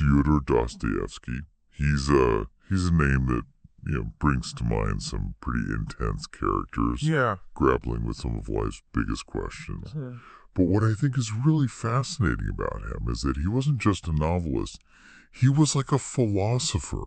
Fyodor Dostoevsky. He's a name that brings to mind some pretty intense characters Yeah. grappling with some of life's biggest questions. Mhm. But what I think is really fascinating about him is that he wasn't just a novelist, he was like a philosopher,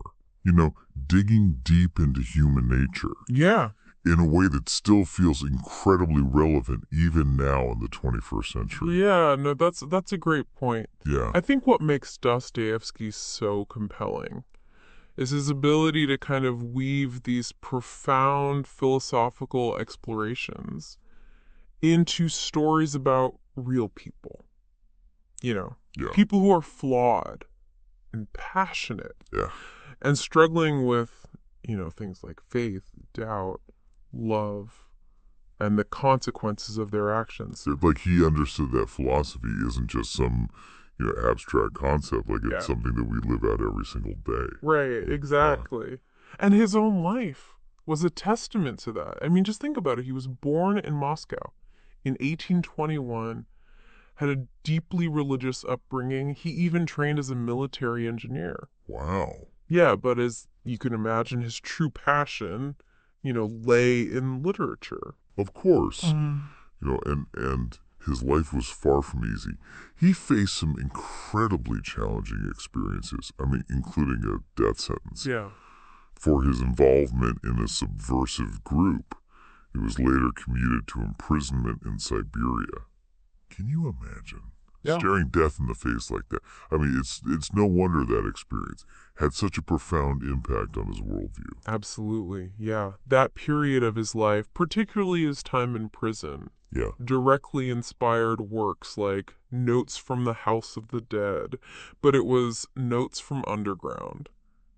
digging deep into human nature Yeah. in a way that still feels incredibly relevant even now in the 21st century. Yeah, no, that's a great point. Yeah. I think what makes Dostoevsky so compelling is his ability to kind of weave these profound philosophical explorations into stories about real people. Yeah. People who are flawed and passionate Yeah. and struggling with, things like faith, doubt, love, and the consequences of their actions. Like he understood that philosophy isn't just some, abstract concept. Like Yeah. it's something that we live out every single day. Right, exactly. And his own life was a testament to that. I mean, just think about it. He was born in Moscow in 1821, had a deeply religious upbringing. He even trained as a military engineer. Wow. Yeah, but as you can imagine, his true passion, lay in literature. Of course. And his life was far from easy. He faced some incredibly challenging experiences. I mean, including a death sentence. Yeah. For his involvement in a subversive group. He was later commuted to imprisonment in Siberia. Can you imagine? Yeah. Staring death in the face like that. I mean, it's no wonder that experience had such a profound impact on his worldview. Absolutely, yeah. That period of his life, particularly his time in prison, Yeah. directly inspired works like Notes from the House of the Dead, but it was Notes from Underground.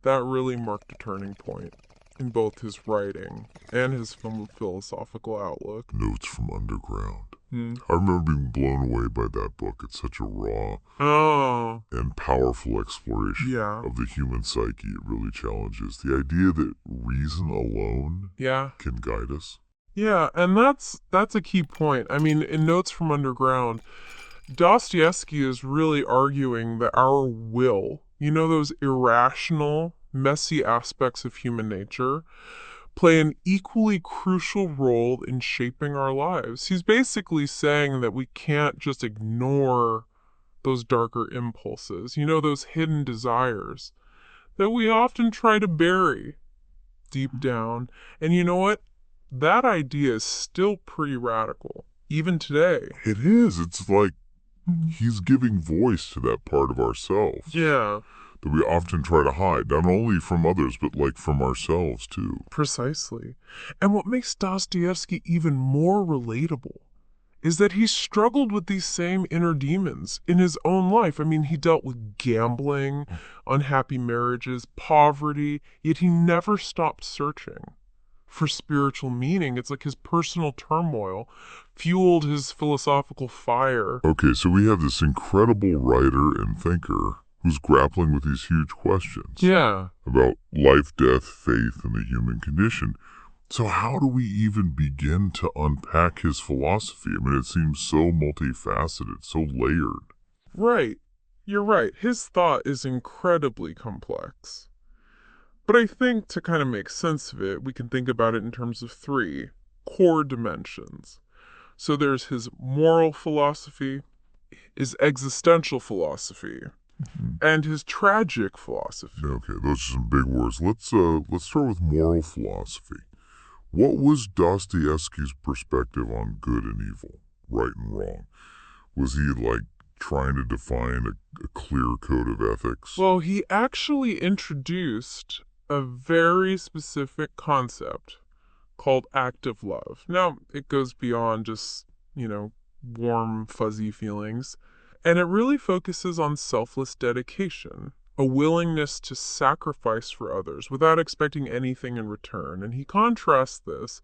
That really marked a turning point in both his writing and his philosophical outlook. Notes from Underground. I remember being blown away by that book. It's such a raw and powerful exploration of the human psyche. It really challenges the idea that reason alone can guide us. Yeah, and that's a key point. I mean, in Notes from Underground, Dostoevsky is really arguing that our will, those irrational, messy aspects of human nature, play an equally crucial role in shaping our lives. He's basically saying that we can't just ignore those darker impulses, those hidden desires that we often try to bury deep down. And you know what? That idea is still pretty radical, even today. It is. It's like he's giving voice to that part of ourselves. Yeah. That we often try to hide, not only from others, but like from ourselves too. Precisely. And what makes Dostoevsky even more relatable is that he struggled with these same inner demons in his own life. I mean, he dealt with gambling, unhappy marriages, poverty, yet he never stopped searching for spiritual meaning. It's like his personal turmoil fueled his philosophical fire. Okay, so we have this incredible writer and thinker who's grappling with these huge questions. Yeah. About life, death, faith, and the human condition. So how do we even begin to unpack his philosophy? I mean, it seems so multifaceted, so layered. Right. You're right. His thought is incredibly complex. But I think to kind of make sense of it, we can think about it in terms of three core dimensions. So there's his moral philosophy, his existential philosophy, and his tragic philosophy. Okay, those are some big words. Let's start with moral philosophy. What was Dostoevsky's perspective on good and evil, right and wrong? Was he like trying to define a clear code of ethics? Well, he actually introduced a very specific concept called active love. Now, it goes beyond just, warm, fuzzy feelings. And it really focuses on selfless dedication, a willingness to sacrifice for others without expecting anything in return. And he contrasts this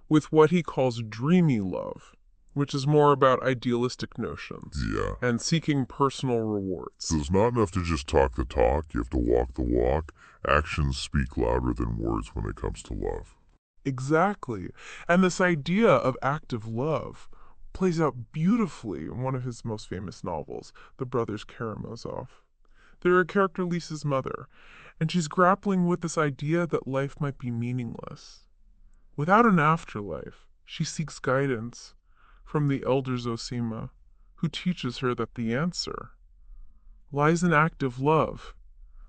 with what he calls dreamy love, which is more about idealistic notions and seeking personal rewards. So it's not enough to just talk the talk, you have to walk the walk. Actions speak louder than words when it comes to love. Exactly. And this idea of active love plays out beautifully in one of his most famous novels, The Brothers Karamazov. They're a character, Lisa's mother, and she's grappling with this idea that life might be meaningless. Without an afterlife, she seeks guidance from the elder Zosima, who teaches her that the answer lies in active love,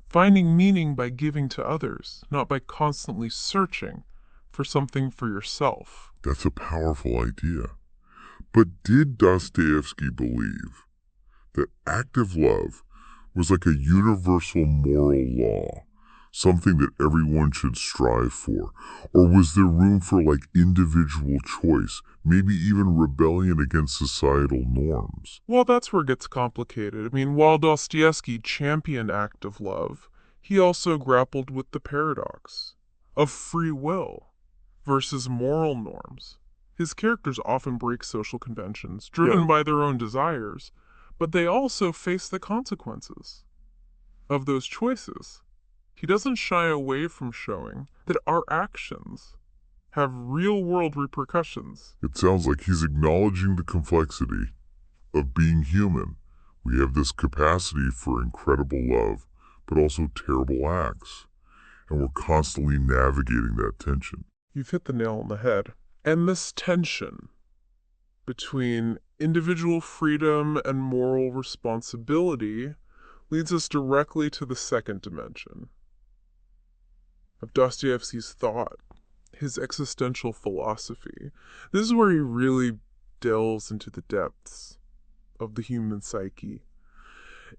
finding meaning by giving to others, not by constantly searching for something for yourself. That's a powerful idea. But did Dostoevsky believe that active love was like a universal moral law, something that everyone should strive for? Or was there room for individual choice, maybe even rebellion against societal norms? Well, that's where it gets complicated. I mean, while Dostoevsky championed active love, he also grappled with the paradox of free will versus moral norms. His characters often break social conventions, driven by their own desires, but they also face the consequences of those choices. He doesn't shy away from showing that our actions have real-world repercussions. It sounds like he's acknowledging the complexity of being human. We have this capacity for incredible love, but also terrible acts. And we're constantly navigating that tension. You've hit the nail on the head. And this tension between individual freedom and moral responsibility leads us directly to the second dimension of Dostoevsky's thought, his existential philosophy. This is where he really delves into the depths of the human psyche,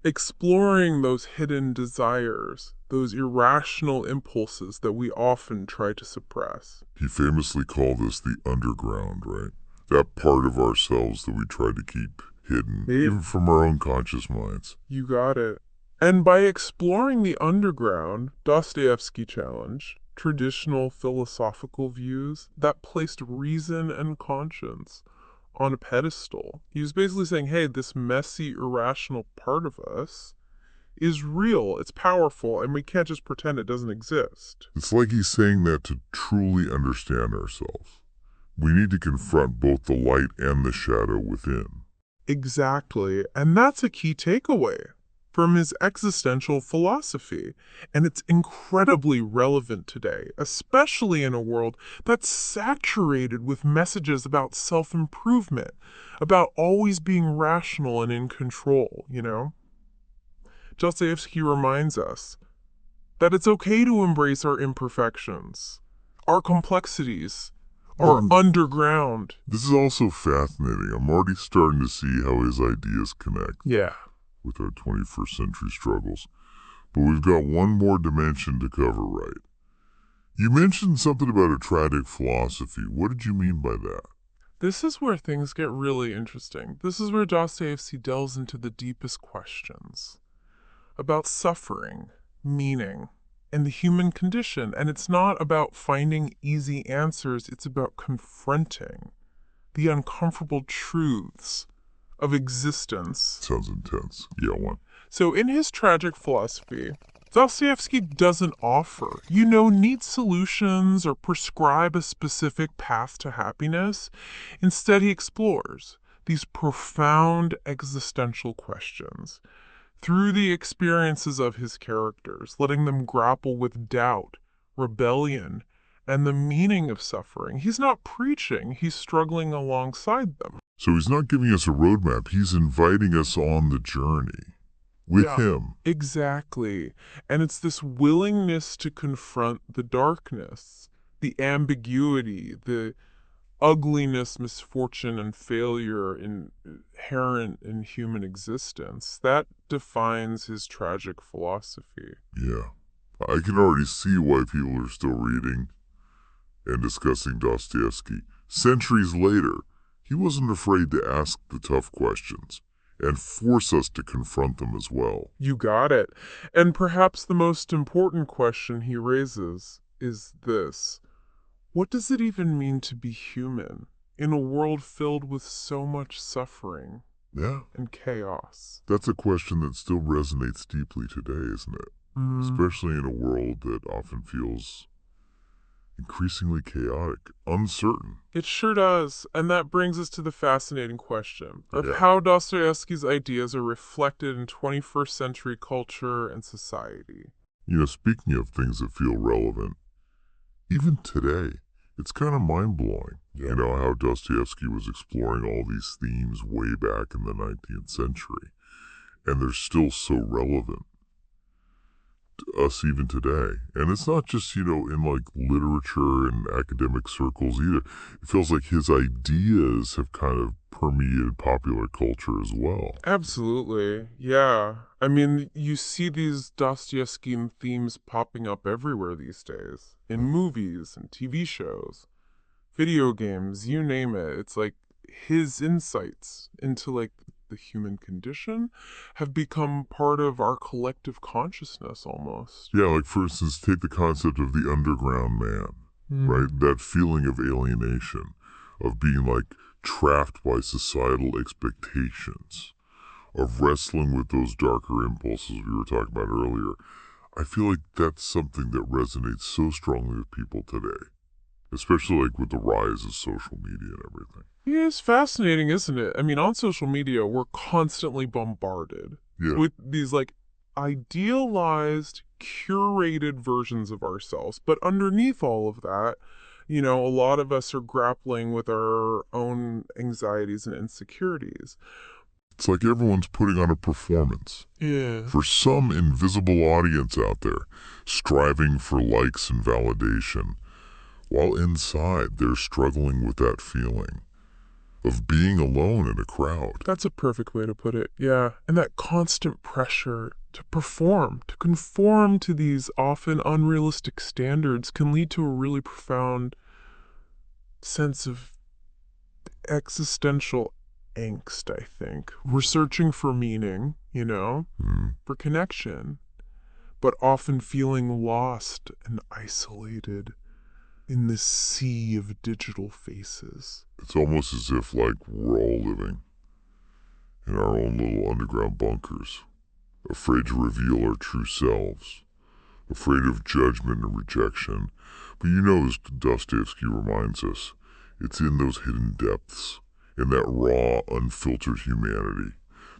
exploring those hidden desires, those irrational impulses that we often try to suppress. He famously called this the underground, right? That part of ourselves that we try to keep hidden, even from our own conscious minds. You got it. And by exploring the underground, Dostoevsky challenged traditional philosophical views that placed reason and conscience on a pedestal. He was basically saying, hey, this messy, irrational part of us is real, it's powerful, and we can't just pretend it doesn't exist. It's like he's saying that to truly understand ourselves, we need to confront both the light and the shadow within. Exactly, and that's a key takeaway from his existential philosophy, and it's incredibly relevant today, especially in a world that's saturated with messages about self-improvement, about always being rational and in control, Dostoevsky reminds us that it's okay to embrace our imperfections, our complexities, our underground. This is also fascinating. I'm already starting to see how his ideas connect. Yeah. With our 21st century struggles. But we've got one more dimension to cover, right? You mentioned something about a tragic philosophy. What did you mean by that? This is where things get really interesting. This is where Dostoevsky delves into the deepest questions about suffering, meaning, and the human condition. And it's not about finding easy answers, it's about confronting the uncomfortable truths of existence. Sounds intense. Yeah, one. So in his tragic philosophy, Dostoevsky doesn't offer, neat solutions or prescribe a specific path to happiness. Instead, he explores these profound existential questions through the experiences of his characters, letting them grapple with doubt, rebellion, and the meaning of suffering. He's not preaching, he's struggling alongside them. So he's not giving us a roadmap, he's inviting us on the journey with him. Exactly. And it's this willingness to confront the darkness, the ambiguity, the ugliness, misfortune, and failure inherent in human existence. That defines his tragic philosophy. Yeah. I can already see why people are still reading and discussing Dostoevsky. Centuries later, he wasn't afraid to ask the tough questions and force us to confront them as well. You got it. And perhaps the most important question he raises is this. What does it even mean to be human in a world filled with so much suffering and chaos? That's a question that still resonates deeply today, isn't it? Especially in a world that often feels increasingly chaotic, uncertain. It sure does. And that brings us to the fascinating question of Yeah. how Dostoevsky's ideas are reflected in 21st century culture and society. Speaking of things that feel relevant, even today, it's kind of mind-blowing. Yeah. How Dostoevsky was exploring all these themes way back in the 19th century, and they're still so relevant to us even today. And it's not just, in like literature and academic circles either. It feels like his ideas have kind of permeated popular culture as well. Absolutely. Yeah. I mean, you see these Dostoevskian themes popping up everywhere these days in movies and TV shows, video games, you name it. It's like his insights into like the human condition have become part of our collective consciousness almost. Yeah, like for instance, take the concept of the underground man, right? That feeling of alienation, of being like trapped by societal expectations, of wrestling with those darker impulses we were talking about earlier. I feel like that's something that resonates so strongly with people today, especially like with the rise of social media and everything. Yeah, it's fascinating, isn't it? I mean, on social media, we're constantly bombarded Yeah. with these like idealized, curated versions of ourselves. But underneath all of that, a lot of us are grappling with our own anxieties and insecurities. It's like everyone's putting on a performance Yeah. for some invisible audience out there, striving for likes and validation, while inside they're struggling with that feeling of being alone in a crowd. That's a perfect way to put it, yeah. And that constant pressure to perform, to conform to these often unrealistic standards can lead to a really profound sense of existential angst, I think. We're searching for meaning, for connection, but often feeling lost and isolated in this sea of digital faces. It's almost as if like we're all living in our own little underground bunkers, afraid to reveal our true selves, afraid of judgment and rejection. But as Dostoevsky reminds us, it's in those hidden depths, in that raw, unfiltered humanity,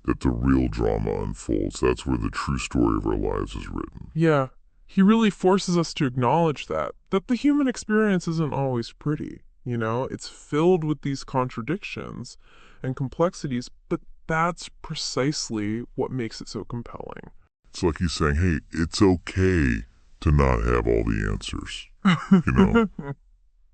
that the real drama unfolds. That's where the true story of our lives is written. Yeah, he really forces us to acknowledge that the human experience isn't always pretty. It's filled with these contradictions and complexities, but that's precisely what makes it so compelling. It's like he's saying, hey, it's okay to not have all the answers,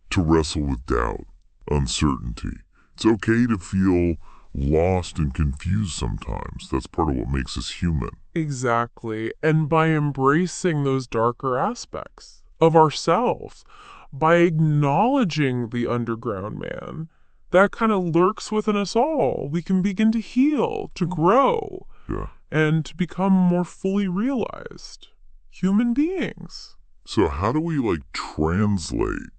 to wrestle with doubt, uncertainty. It's okay to feel lost and confused sometimes. That's part of what makes us human. Exactly. And by embracing those darker aspects of ourselves, by acknowledging the underground man that kind of lurks within us all, we can begin to heal, to grow, Yeah. and to become more fully realized human beings. So how do we translate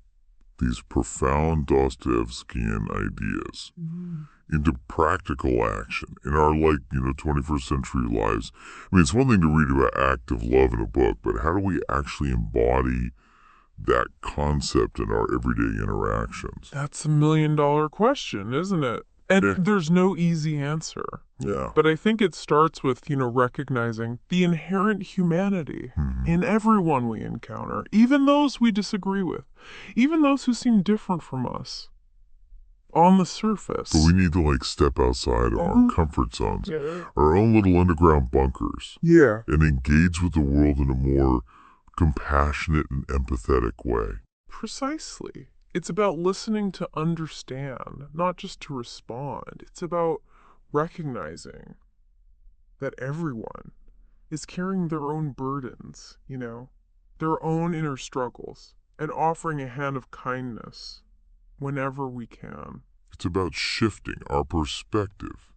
these profound Dostoevskian ideas into practical action in our 21st century lives? I mean, it's one thing to read about active love in a book, but how do we actually embody that concept in our everyday interactions? That's $1 million question, isn't it? And there's no easy answer. Yeah. But I think it starts with, recognizing the inherent humanity in everyone we encounter, even those we disagree with, even those who seem different from us on the surface. But we need to step outside of our comfort zones, our own little underground bunkers, and engage with the world in a more compassionate and empathetic way. Precisely. It's about listening to understand, not just to respond. It's about recognizing that everyone is carrying their own burdens, their own inner struggles, and offering a hand of kindness whenever we can. It's about shifting our perspective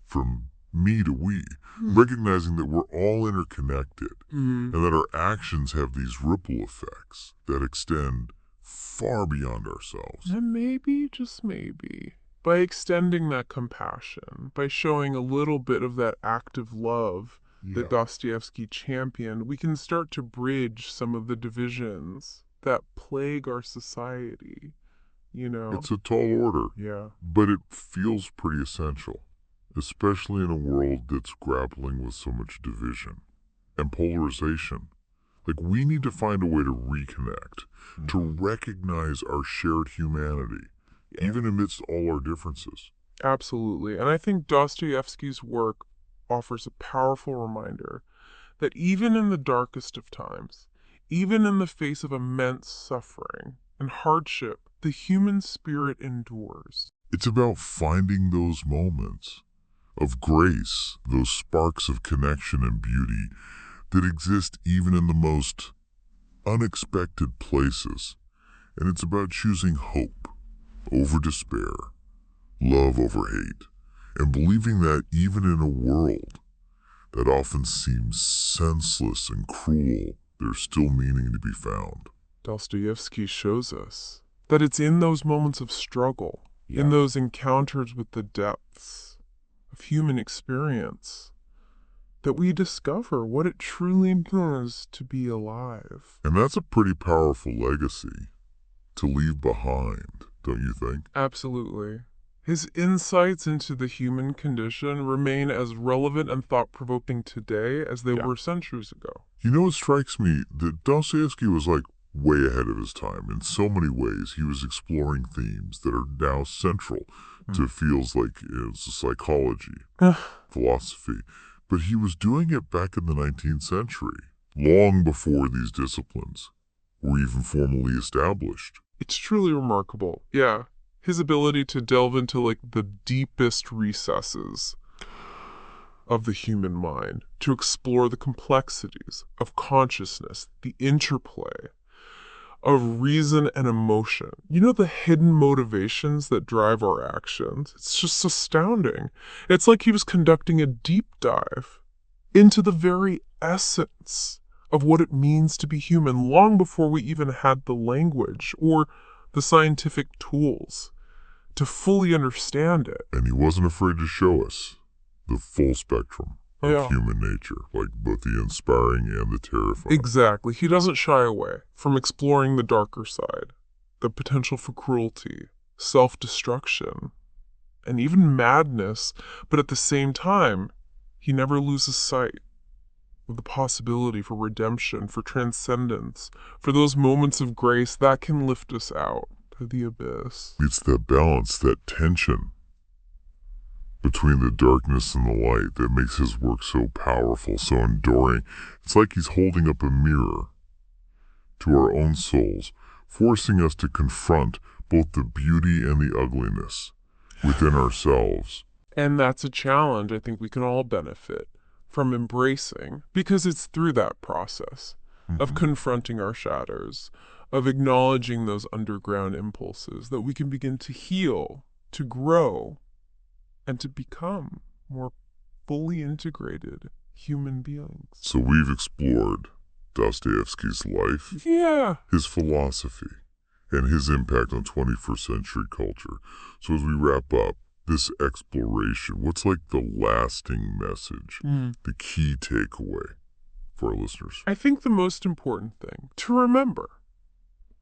from me to we, recognizing that we're all interconnected and that our actions have these ripple effects that extend far beyond ourselves. And maybe, just maybe, by extending that compassion, by showing a little bit of that active love that Dostoevsky championed, we can start to bridge some of the divisions that plague our society, you know? It's a tall order, Yeah. but it feels pretty essential, especially in a world that's grappling with so much division and polarization. Like, we need to find a way to reconnect, to recognize our shared humanity, even amidst all our differences. Absolutely. And I think Dostoevsky's work offers a powerful reminder that even in the darkest of times, even in the face of immense suffering and hardship, the human spirit endures. It's about finding those moments of grace, those sparks of connection and beauty that exist even in the most unexpected places. And it's about choosing hope over despair, love over hate, and believing that even in a world that often seems senseless and cruel, there's still meaning to be found. Dostoevsky shows us that it's in those moments of struggle, in those encounters with the depths of human experience, that we discover what it truly means to be alive. And that's a pretty powerful legacy to leave behind, don't you think? Absolutely. His insights into the human condition remain as relevant and thought-provoking today as they were centuries ago. You know, it strikes me that Dostoevsky was like way ahead of his time. In so many ways, he was exploring themes that are now central to fields like psychology, philosophy. But he was doing it back in the 19th century, long before these disciplines were even formally established. It's truly remarkable. Yeah. His ability to delve into like the deepest recesses of the human mind, to explore the complexities of consciousness, the interplay of reason and emotion. You know, the hidden motivations that drive our actions. It's just astounding. It's like he was conducting a deep dive into the very essence of what it means to be human long before we even had the language or the scientific tools to fully understand it. And he wasn't afraid to show us the full spectrum of human nature, like both the inspiring and the terrifying. Exactly. He doesn't shy away from exploring the darker side, the potential for cruelty, self-destruction, and even madness, but at the same time, he never loses sight of the possibility for redemption, for transcendence, for those moments of grace that can lift us out to the abyss. It's that balance, that tension between the darkness and the light that makes his work so powerful, so enduring. It's like he's holding up a mirror to our own souls, forcing us to confront both the beauty and the ugliness within ourselves. And that's a challenge I think we can all benefit from embracing, because it's through that process of confronting our shadows, of acknowledging those underground impulses, that we can begin to heal, to grow, and to become more fully integrated human beings. So we've explored Dostoevsky's life, his philosophy, and his impact on 21st century culture. So as we wrap up this exploration, what's like the lasting message, the key takeaway for our listeners? I think the most important thing to remember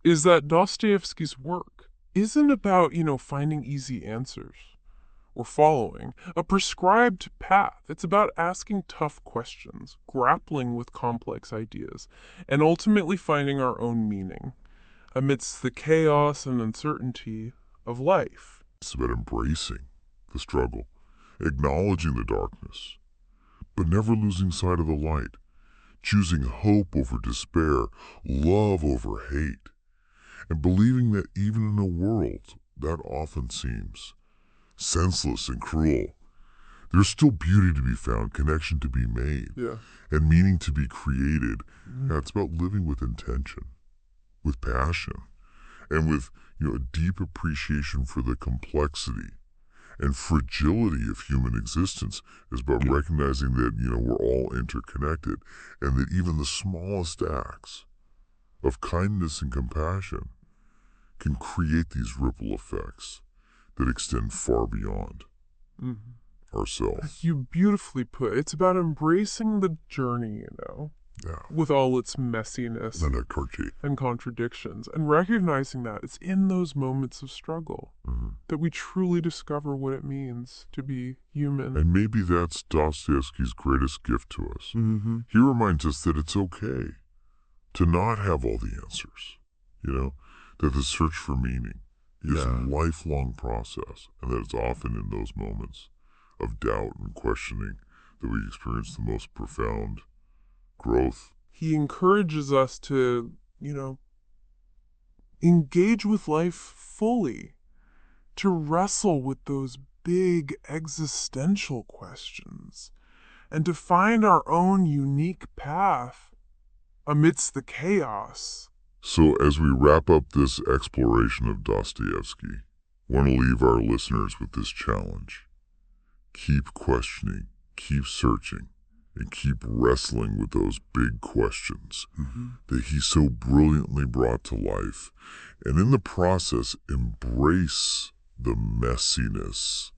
is that Dostoevsky's work isn't about, finding easy answers or following a prescribed path. It's about asking tough questions, grappling with complex ideas, and ultimately finding our own meaning amidst the chaos and uncertainty of life. It's about embracing the struggle, acknowledging the darkness, but never losing sight of the light, choosing hope over despair, love over hate, and believing that even in a world that often seems senseless and cruel, there's still beauty to be found, connection to be made, and meaning to be created. It's about living with intention, with passion, and with a deep appreciation for the complexity and fragility of human existence. Is about recognizing that we're all interconnected, and that even the smallest acts of kindness and compassion can create these ripple effects that extend far beyond ourselves. You beautifully put. It's about embracing the journey, Yeah. with all its messiness And a cartoon. and contradictions, and recognizing that it's in those moments of struggle Mm-hmm. that we truly discover what it means to be human. And maybe that's Dostoevsky's greatest gift to us. Mm-hmm. He reminds us that it's okay to not have all the answers, that the search for meaning is a lifelong process, and that it's often in those moments of doubt and questioning that we experience the most profound growth. He encourages us to, engage with life fully, to wrestle with those big existential questions, and to find our own unique path amidst the chaos. So as we wrap up this exploration of Dostoevsky, I want to leave our listeners with this challenge. Keep questioning, keep searching, and keep wrestling with those big questions that he so brilliantly brought to life. And in the process, embrace the messiness,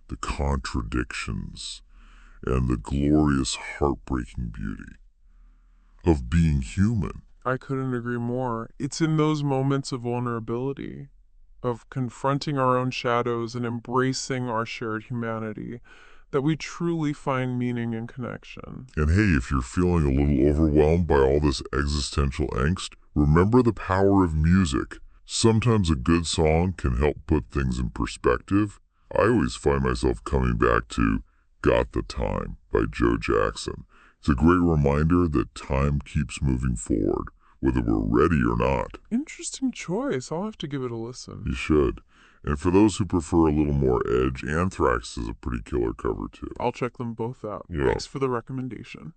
the contradictions, and the glorious, heartbreaking beauty of being human. I couldn't agree more. It's in those moments of vulnerability, of confronting our own shadows and embracing our shared humanity, that we truly find meaning and connection. And hey, if you're feeling a little overwhelmed by all this existential angst, remember the power of music. Sometimes a good song can help put things in perspective. I always find myself coming back to Got the Time by Joe Jackson. It's a great reminder that time keeps moving forward, whether we're ready or not. Interesting choice. I'll have to give it a listen. You should. And for those who prefer a little more edge, Anthrax is a pretty killer cover too. I'll check them both out. Yeah. Thanks for the recommendation.